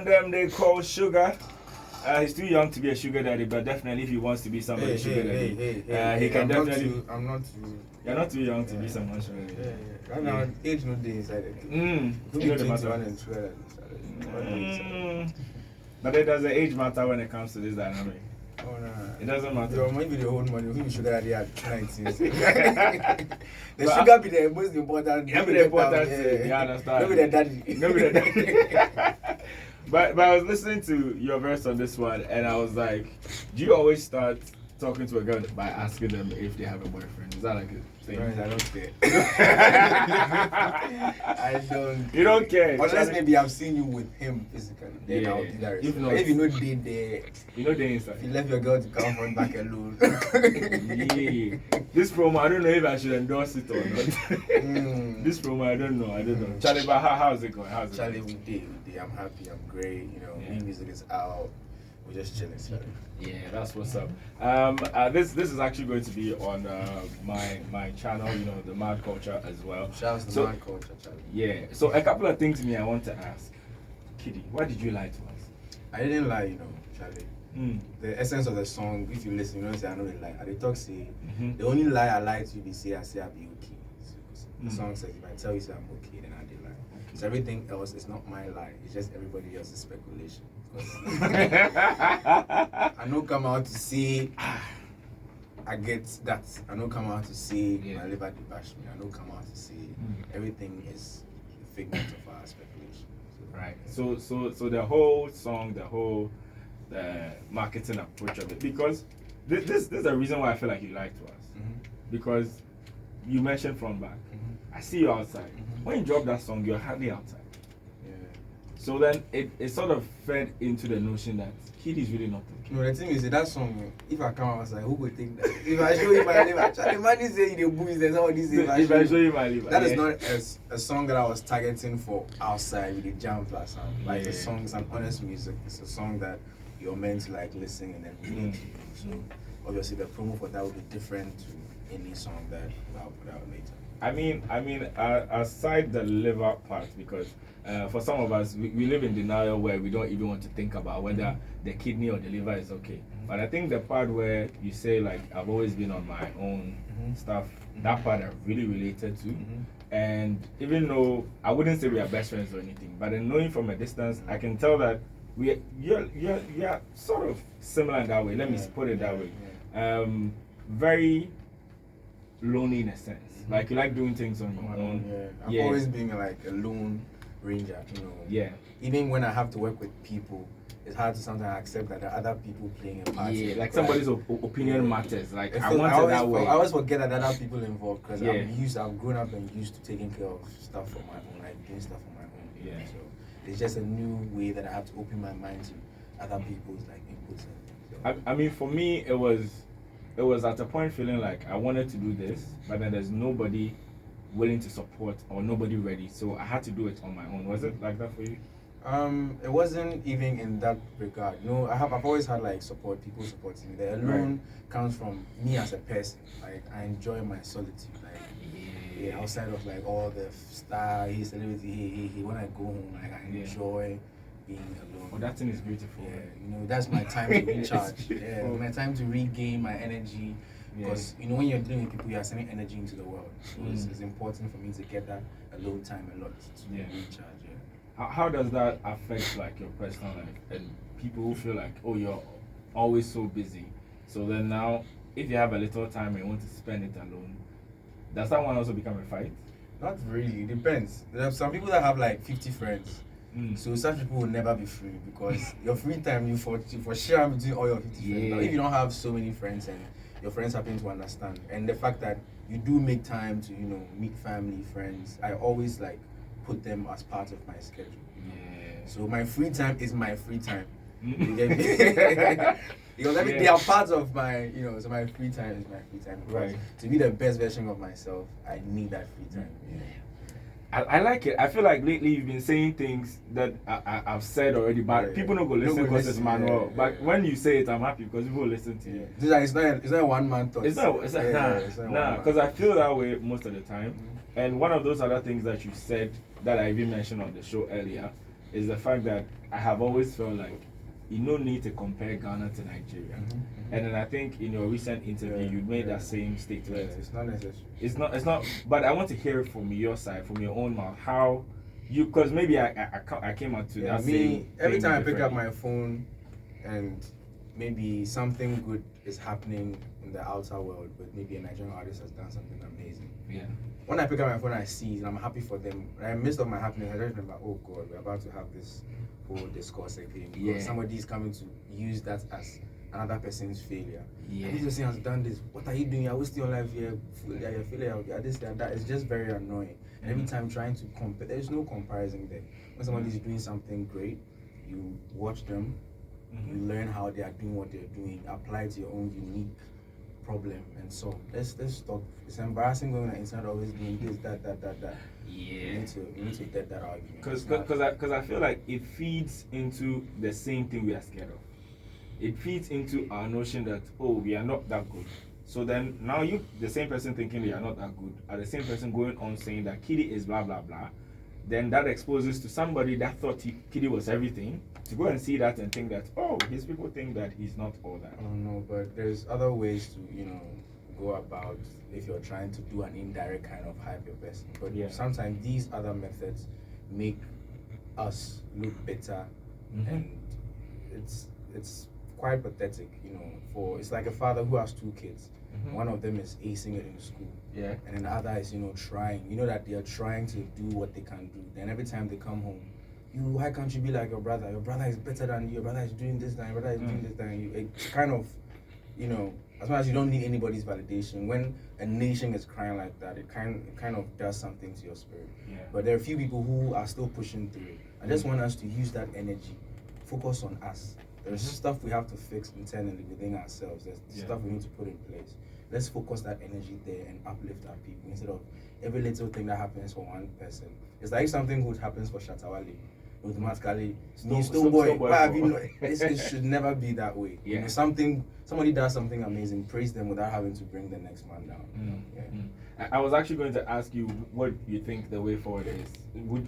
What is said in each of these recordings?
Them they call Sugar. He's too young to be a sugar daddy, but definitely if he wants to be somebody's sugar daddy, he can definitely. I'm not too. You're not too young to be someone's sugar daddy. Right now, age no day inside it. You know the matter. But it doesn't age matter when it comes to this dynamic. Oh no. It doesn't matter. Your money be the whole money. Who be sugar daddy at 19? The sugar be the most important. Yeah, be the important thing. You understand? No be the daddy. No be the daddy. But I was listening to your verse on this one, and I was like, do you always start talking to a girl by asking them if they have a boyfriend? Is that like a thing? I don't care. I don't. You don't care. Unless maybe I've seen you with him physically. Then I'll do that. If you know they there. You know they inside. If you left your girl to come front back alone. Yeah. This promo, I don't know if I should endorse it or not. This promo, I don't know. Charlie, but how's it going? Charlie, we did. I'm happy. I'm great. You know, new music is out. We're just chilling. Yeah, that's what's up. This is actually going to be on my channel, you know, the Mad Culture as well. Shout out to Mad Culture, Charlie. Yeah. So a couple of things I want to ask. KiDi, why did you lie to us? I didn't lie, you know, Charlie. The essence of the song, if you listen, you know, say I know they lie. They talk say the only lie I lie to you be say I say I'll be okay. So the song says if I tell you say I'm okay, then I did lie. So everything else is not my lie. It's just everybody else's speculation. I don't come out to say I get that. I don't come out to say my liver dey bash me. I don't come out to say everything is a figment of our speculation. Right. So the whole song, the whole marketing approach of it, because this is the reason why I feel like you lied to us. Because you mentioned front back. I see you outside. When you drop that song, you're hardly outside. So then it sort of fed into the notion that KiDi is really not okay. No, the thing is that song, if I come outside, who would think that? If I show you my liver, Charlie, man is saying the booze, then somebody say if I show you my liver. That is not a song that I was targeting for outside with the jam plus sound. Like the song is an honest music. It's a song that you're meant to like listen and then relate to. So obviously the promo for that would be different to any song that I'll put out later. I mean, aside the liver part, because for some of us, we live in denial where we don't even want to think about whether the kidney or the liver is okay. But I think the part where you say, like, I've always been on my own stuff, that part I really related to. And even though I wouldn't say we are best friends or anything, but in knowing from a distance, I can tell that you're sort of similar in that way. Let me put it that way. Very lonely in a sense. Like you like doing things on your own. I've always been like a lone ranger, you know. Even when I have to work with people, it's hard to sometimes accept that there are other people playing a part. Like somebody's opinion matters. Like I want it that way. I always forget that there are people involved because I've grown up and used to taking care of stuff on my own, like doing stuff on my own. So it's just a new way that I have to open my mind to other people's like inputs and things. I mean, for me, it was at a point feeling like I wanted to do this, but then there's nobody willing to support or nobody ready, so I had to do it on my own. Was it like that for you? It wasn't even in that regard. No, I've always had like people supporting me. The alone comes from me as a person. Like I enjoy my solitude. Like outside of like all the star, celebrity, when I go home, like I enjoy being alone. Oh, that thing is beautiful. You know, that's my time to recharge. My time to regain my energy. Because you know, when you're dealing with people, you are sending energy into the world. So it's important for me to get that alone time a lot to recharge. How does that affect like your personal life and people who feel like, oh, you're always so busy? So then now, if you have a little time and you want to spend it alone, does that one also become a fight? Not really. It depends. There are some people that have like 50 friends. So such people will never be free because your free time you for share between all your 50 friends. Now, if you don't have so many friends and your friends happen to understand, and the fact that you do make time to meet family, friends, I always like put them as part of my schedule. So my free time is my free time. You get me? Because they are part of my, so my free time is my free time. Right. To be the best version of myself, I need that free time. I like it. I feel like lately you've been saying things that I've said already, but people don't go listen because it's manual. But when you say it, I'm happy because people listen to you. It's not a one-man thought. It's not because I feel that way most of the time. And one of those other things that you said that I even mentioned on the show earlier is the fact that I have always felt like you no need to compare Ghana to Nigeria. And then I think in your recent interview you made that same statement. It's not necessary. It's not. But I want to hear it from your side, from your own mouth, how you, because maybe I came out to that same every thing time I pick up differently. my phone and maybe something good is happening in the outer world, but maybe a Nigerian artist has done something amazing. Yeah. When I pick up my phone, I see it and I'm happy for them. And in the midst of my happiness, I just remember, oh God, we're about to have this whole discourse again. Because somebody is coming to use that as another person's failure. Yeah. This person has done this. What are you doing? You're wasting your life here. You're failure. You're this, and that. It's just very annoying. And every time trying to compare, there's no comparison there. When somebody is doing something great, you watch them, you learn how they are doing what they're doing, apply it to your own unique problem, and so let's stop. It's embarrassing going on the internet always doing this, that. Yeah. You need to get that argument. Because I feel like it feeds into the same thing we are scared of. It feeds into our notion that, oh, we are not that good. So then now you, the same person thinking we are not that good, are the same person going on saying that KiDi is blah blah blah. Then that exposes to somebody that thought KiDi was everything to go and see that and think that, oh, his people think that he's not all that. I don't know, but there's other ways to, go about if you're trying to do an indirect kind of hype your person. But sometimes these other methods make us look better, and it's quite pathetic, for it's like a father who has two kids. One of them is acing it in school. Yeah. And then the other is, trying. You know that they are trying to do what they can do. Then every time they come home, why can't you be like your brother? Your brother is better than you. Your brother is doing this, and your brother is doing this, than you. It's kind of, as much as you don't need anybody's validation, when a nation is crying like that, it kind of does something to your spirit. Yeah. But there are a few people who are still pushing through. I just want us to use that energy, focus on us. There's stuff we have to fix internally within ourselves. There's stuff we need to put in place. Let's focus that energy there and uplift our people instead of every little thing that happens for one person. It's like something good happens for Shatawale. Automatically, Stonebwoy. It should never be that way. Yeah. Somebody does something amazing, praise them without having to bring the next man down. I was actually going to ask you what you think the way forward is.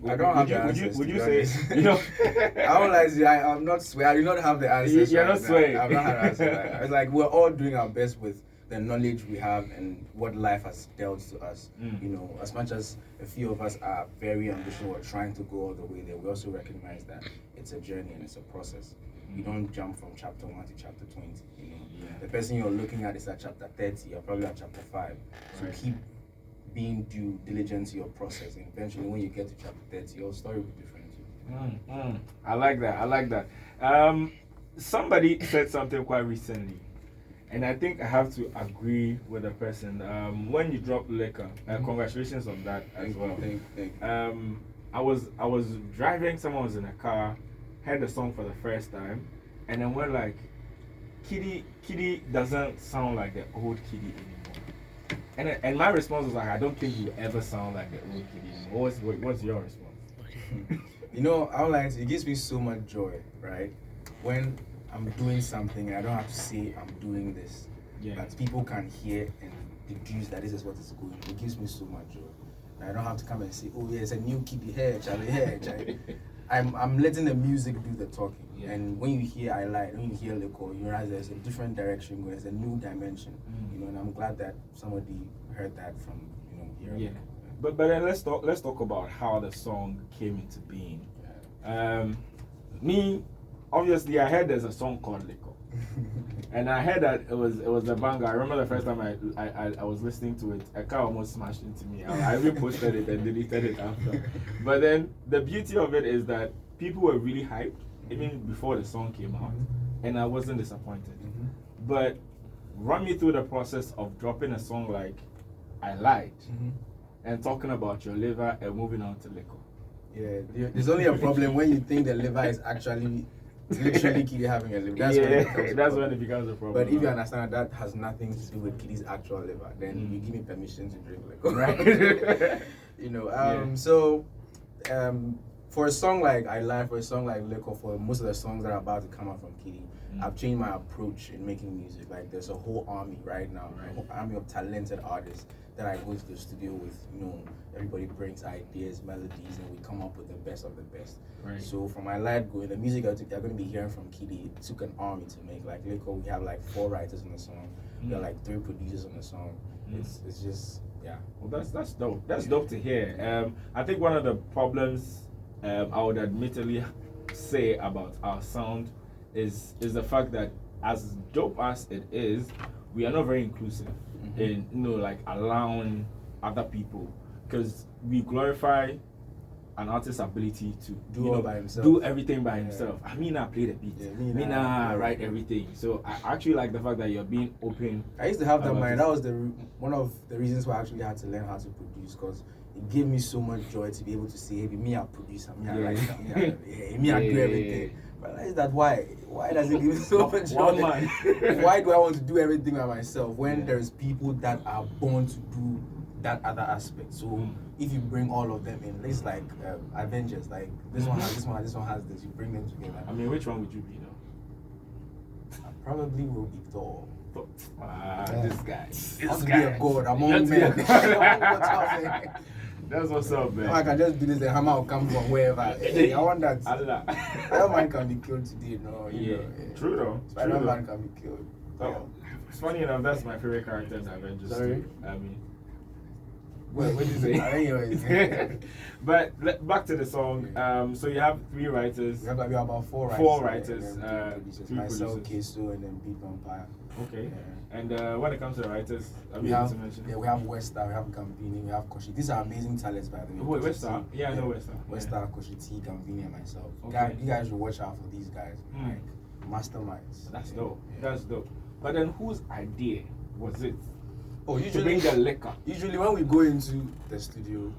I don't have the answers. Would you say, I don't like to, I'm not swear. I do not have the answers. You're not swearing. I've not had answers. It's like we're all doing our best with the knowledge we have and what life has dealt to us. As much as a few of us are very ambitious or trying to go all the way there, we also recognize that it's a journey and it's a process. You don't jump from chapter 1 to chapter 20. The person you're looking at is at chapter 30, you're probably at chapter 5. So keep being due diligent to your process, and eventually when you get to chapter 30, your story will be different. I like that. Somebody said something quite recently, and I think I have to agree with the person. When you drop Liquor, congratulations on that as well. Thank you. I was driving, someone was in a car, heard the song for the first time, and then went like, KiDi doesn't sound like the old KiDi anymore. And my response was like, I don't think you ever sound like the old KiDi anymore. What's your response? I would like to, it gives me so much joy, right? When I'm doing something and I don't have to say I'm doing this, but people can hear and deduce that this is what is going on. It gives me so much joy. And I don't have to come and say, oh yeah, it's a new KiDi here, Charlie. I'm letting the music do the talking. And when you hear I Lied, when you hear Liquor, you realize there's a different direction going, there's a new dimension. And I'm glad that somebody heard that from here. Yeah. But then let's talk about how the song came into being. Me, obviously I heard there's a song called Liquor. And I heard that it was a banger. I remember the first time I was listening to it, a car almost smashed into me. I even posted it and deleted it after. But then the beauty of it is that people were really hyped even before the song came out, and I wasn't disappointed. But run me through the process of dropping a song like I Lied and talking about your liver and moving on to Liquor. Yeah, there's only a problem when you think the liver is actually literally KiDi having a liver. That's when it becomes a problem. But if you understand that has nothing to do with KiDi's actual liver, then you give me permission to drink Liquor, right? For a song like I Lie, for a song like Liquor, for most of the songs that are about to come out from KiDi, I've changed my approach in making music. Like there's a whole army right now, a whole army of talented artists that I go to the studio with. Everybody brings ideas, melodies, and we come up with the best of the best. Right. So from my life going, the music that you're going to be hearing from KiDi, it took an army to make. Like Liquor, we have like 4 writers on the song. We have like 3 producers on the song. It's just, yeah. Well, that's dope. That's dope to hear. I think one of the problems I would admittedly say about our sound is the fact that as dope as it is, we are not very inclusive in like allowing other people, because we glorify an artist's ability to do everything by himself. I mean, I play the beat. I write everything. So I actually like the fact that you're being open. I used to have that mind. That was one of the reasons why I actually had to learn how to produce, because it gave me so much joy to be able to say, hey, me I produce, me I write, me I do everything. But I realized that why does it give me so much joy? Why do I want to do everything by myself when there's people that are born to do that other aspect? So if you bring all of them in, it's like Avengers, like this one has this one has this, you bring them together. I mean, which one would you be though? I probably will be Thor. This guy. I want to be a god among men. That's what's up, man. I can just do this, the hammer will come from wherever. Hey, I want that. Iron Man can be killed today, no? True though. Spider-Man can be killed. Oh, it's funny enough, that's my favorite character in Avengers. Sorry? I mean, what did you say? Anyways. But back to the song. So you have 3 writers. We have about 4 writers. 4 writers. 3 myself, producers. Kesu, and then Beat Vampire. Okay. And when it comes to the writers, we have Westar, we have Gambini, we have Koshi. These are amazing talents, by the way. Wait, Westar? Yeah, I know Westar. Westar, Koshi T, Gambini, and myself. Okay. You guys should watch out for these guys. Like masterminds. That's dope. That's dope. But then whose idea was it? Oh, to bring the liquor. Usually when we go into the studio,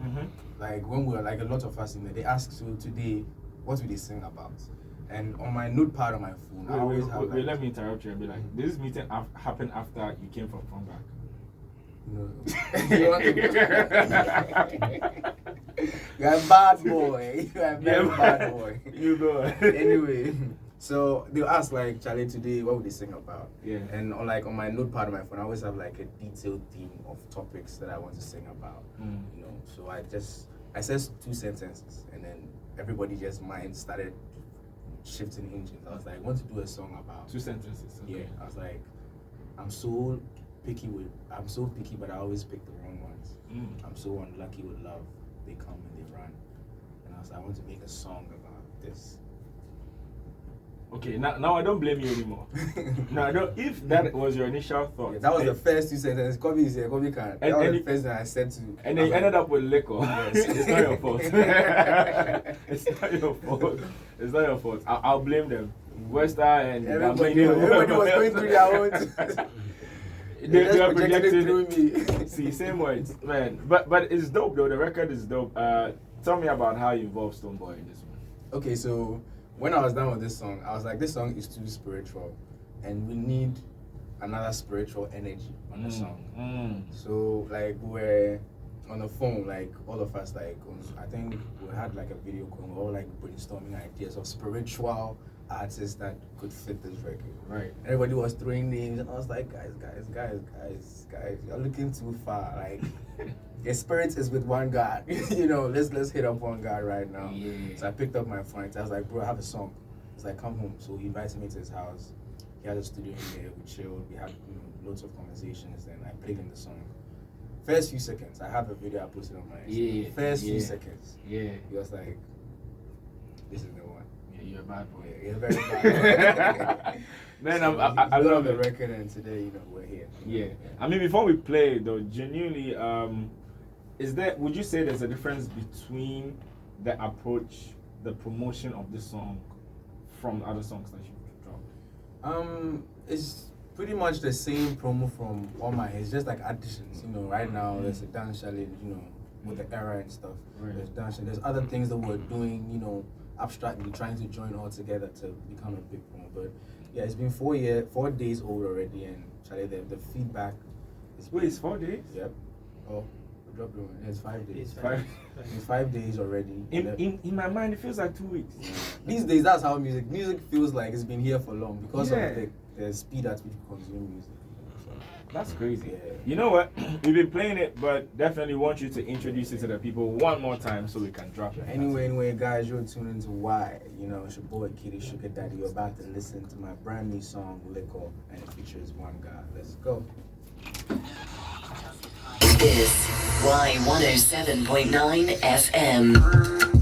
like when we're like a lot of us in there, they ask, so today, what will they sing about? And on my notepad on my phone, I always have. Wait, let me interrupt you and be like, this meeting happened after you came from Funback. No. You're a bad boy. You're a very bad boy. You go. Anyway, so they'll ask like, Charlie, today, what would they sing about? Yeah. And on my notepad on my phone, I always have like a detailed theme of topics that I want to sing about. So I said 2 sentences, and then everybody just mind started shifting engines. I was like, I want to do a song about 2 sentences. Okay. Yeah. I was like, I'm so picky, but I always pick the wrong ones. I'm so unlucky with love. They come and they run. And I was like, I want to make a song about this. Okay, now I don't blame you anymore. Now, if that was your initial thought. Yeah, that was the first 2 sentences. Kobe is here, Kobe can't. That was the first thing I said to. And then you ended up with liquor. Yes. It's not your fault. It's not your fault. It's not your fault. I'll blame them. Westar and everybody was going through their own. They were projecting through me. See, same words, man. But it's dope though. The record is dope. Tell me about how you involved Stonebwoy in this one. Okay, so when I was done with this song, I was like, this song is too spiritual, and we need another spiritual energy on the song. So like we're on the phone, like all of us, like I think we had like a video call, we were all like brainstorming ideas of spiritual artists that could fit this record. Right. Everybody was throwing names, and I was like, guys, you're looking too far. Like, your spirit is with one God. Let's hit up one God right now. Yeah. So I picked up my phone. I was like, bro, I have a song. He's like, come home. So he invited me to his house. He had a studio in there. We chilled. We had loads of conversations. And I played him the song. First few seconds, I have a video I posted on my Instagram. First few seconds. Yeah. He was like, this is the one. You're a bad boy. Yeah, you're very bad boy. Man, I love the record, and today, we're here. Yeah. I mean, before we play, though, genuinely, would you say there's a difference between the approach, the promotion of this song from other songs that you've dropped? It's pretty much the same promo from all my hits, just like additions. Right now there's a dance challenge, with the era and stuff. Right. There's dance, there's other things that we're doing, abstractly trying to join all together to become a big promo. But yeah, it's been 4 days old already, and Charlie, the feedback is. Wait, it's 4 days? Yep. Oh, Drop the one. It's 5 days. It's 5 days already. In my mind, it feels like 2 weeks. These days, that's how music feels like it's been here for long because Yeah. of the speed at which we consume music. That's crazy. Yeah. You know what? We've been playing it, but definitely want you to introduce it to the people one more time so we can drop it. Anyway, guys, you're tuning into Why. You know, it's your boy KiDi Sugar Daddy. You're about to listen to my brand new song, Liquor, and it features one guy. Let's go. This Y 107.9 FM.